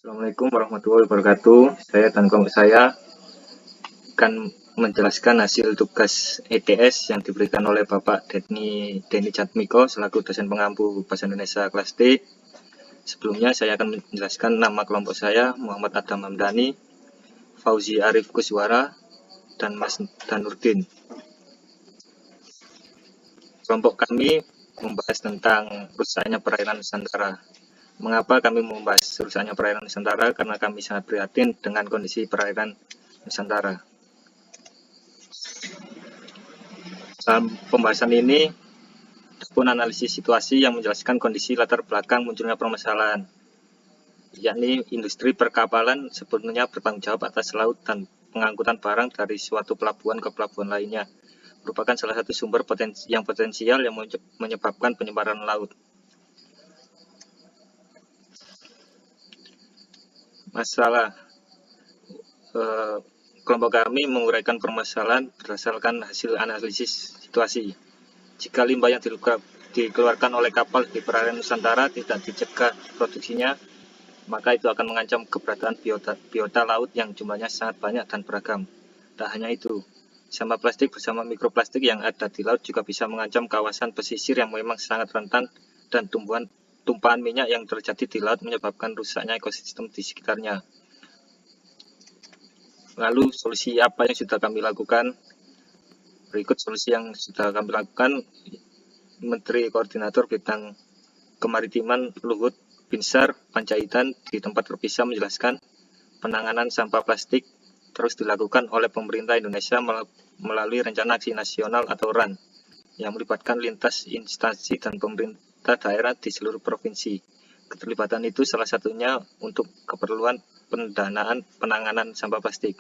Assalamualaikum warahmatullahi wabarakatuh. Saya dan kelompok saya akan menjelaskan hasil tugas ETS yang diberikan oleh Bapak Denny Jatmiko selaku dosen pengampu Bahasa Indonesia kelas D. Sebelumnya saya akan menjelaskan nama kelompok saya, Muhammad Adam Hamdani, Fauzi Arif Kuswara, dan Mas Danurdin. Kelompok kami membahas tentang rusaknya perairan Nusantara. Mengapa kami membahas rusaknya perairan Nusantara? Karena kami sangat prihatin dengan kondisi perairan Nusantara. Dalam pembahasan ini, pun analisis situasi yang menjelaskan kondisi latar belakang munculnya permasalahan, yakni industri perkapalan sepenuhnya bertanggung jawab atas laut dan pengangkutan barang dari suatu pelabuhan ke pelabuhan lainnya, merupakan salah satu sumber potensial yang menyebabkan penyebaran laut. Masalah kelompok kami menguraikan permasalahan berdasarkan hasil analisis situasi. Jika limbah yang dikeluarkan oleh kapal di perairan Nusantara tidak dicegah produksinya, maka itu akan mengancam keberadaan biota laut yang jumlahnya sangat banyak dan beragam. Tak hanya itu, sampah plastik bersama mikroplastik yang ada di laut juga bisa mengancam kawasan pesisir yang memang sangat rentan, dan tumpahan minyak yang terjadi di laut menyebabkan rusaknya ekosistem di sekitarnya. Lalu solusi apa yang sudah kami lakukan? Berikut solusi yang sudah kami lakukan. Menteri Koordinator Bidang Kemaritiman Luhut Binsar Panjaitan di tempat terpisah menjelaskan penanganan sampah plastik terus dilakukan oleh pemerintah Indonesia melalui Rencana Aksi Nasional atau RAN yang melibatkan lintas instansi dan pemerintah daerah di seluruh provinsi. Keterlibatan itu salah satunya untuk keperluan pendanaan penanganan sampah plastik.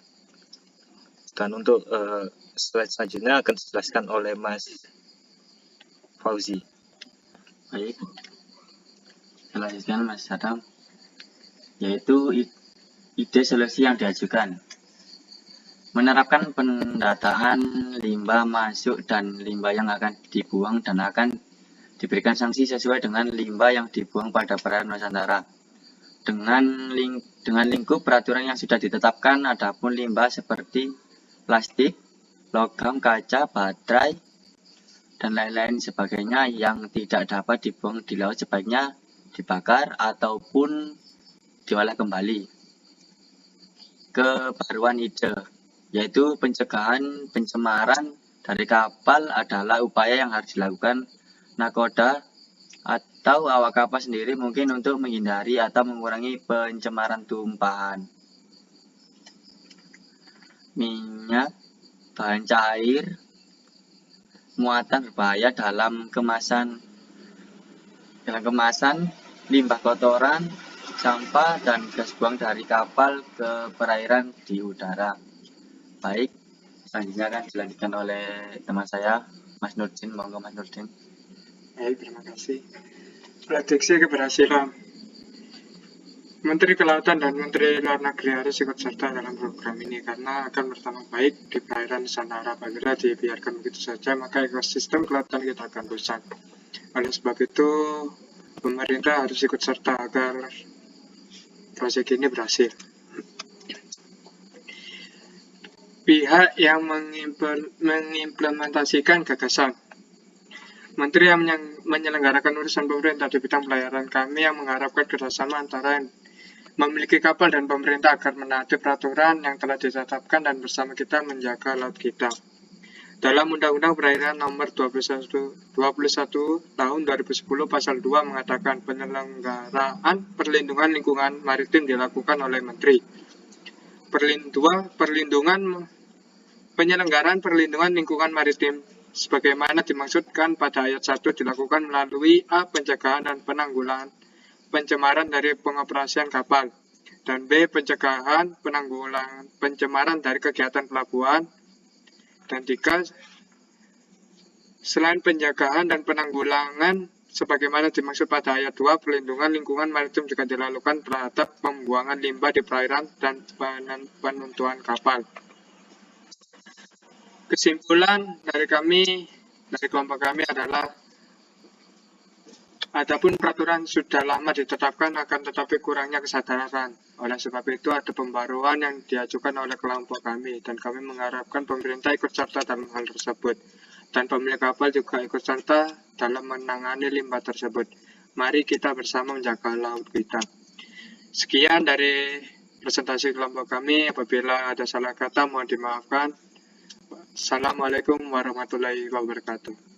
Dan untuk slide selanjutnya akan dijelaskan oleh Mas Fauzi. Baik, selanjutnya Mas Adam, yaitu ide solusi yang diajukan. Menerapkan pendataan limbah masuk dan limbah yang akan dibuang dan akan diberikan sanksi sesuai dengan limbah yang dibuang pada perairan Nusantara. Dengan lingkup peraturan yang sudah ditetapkan, adapun limbah seperti plastik, logam, kaca, baterai, dan lain-lain sebagainya yang tidak dapat dibuang di laut sebaiknya dibakar ataupun diolah kembali. Kebaruan ide, yaitu pencegahan pencemaran dari kapal adalah upaya yang harus dilakukan nakoda atau awak kapal sendiri mungkin untuk menghindari atau mengurangi pencemaran tumpahan minyak, bahan cair, muatan berbahaya dalam kemasan, limbah kotoran, sampah, dan gas buang dari kapal ke perairan di udara. Baik, selanjutnya akan dilanjutkan oleh teman saya, Mas Nurdin. Monggo Mas Nurdin. Baik, terima kasih. Prediksi keberhasilan. Menteri Kelautan dan Menteri Luar Negeri harus ikut serta dalam program ini karena akan berdampak baik di perairan Nusantara. Apabila dibiarkan begitu saja, maka ekosistem kelautan kita akan rusak. Oleh sebab itu, pemerintah harus ikut serta agar proyek ini berhasil. Pihak yang mengimplementasikan gagasan. Menteri yang menyelenggarakan urusan pemerintah di bidang pelayaran, kami yang mengharapkan kerjasama antara yang memiliki kapal dan pemerintah agar menaati peraturan yang telah ditetapkan dan bersama kita menjaga laut kita. Dalam Undang-Undang Perairan Nomor 21 Tahun 2010 Pasal 2 mengatakan penyelenggaraan perlindungan lingkungan maritim dilakukan oleh Menteri. Penyelenggaraan perlindungan lingkungan maritim sebagaimana dimaksudkan pada ayat 1 dilakukan melalui A. Pencegahan dan penanggulangan pencemaran dari pengoperasian kapal, dan B. Pencegahan penanggulangan pencemaran dari kegiatan pelabuhan, dan 3. Selain penjagaan dan penanggulangan sebagaimana dimaksud pada ayat 2, perlindungan lingkungan maritim juga dilakukan terhadap pembuangan limbah di perairan dan penuntuan kapal. Kesimpulan dari kelompok kami adalah Adapun peraturan sudah lama ditetapkan akan tetapi kurangnya kesadaran. Oleh sebab itu ada pembaruan yang diajukan oleh kelompok kami dan kami mengharapkan pemerintah ikut serta dalam hal tersebut. Dan pemilik kapal juga ikut serta dalam menangani limbah tersebut. Mari kita bersama menjaga laut kita. Sekian dari presentasi kelompok kami. Apabila ada salah kata mohon dimaafkan. Assalamualaikum warahmatullahi wabarakatuh.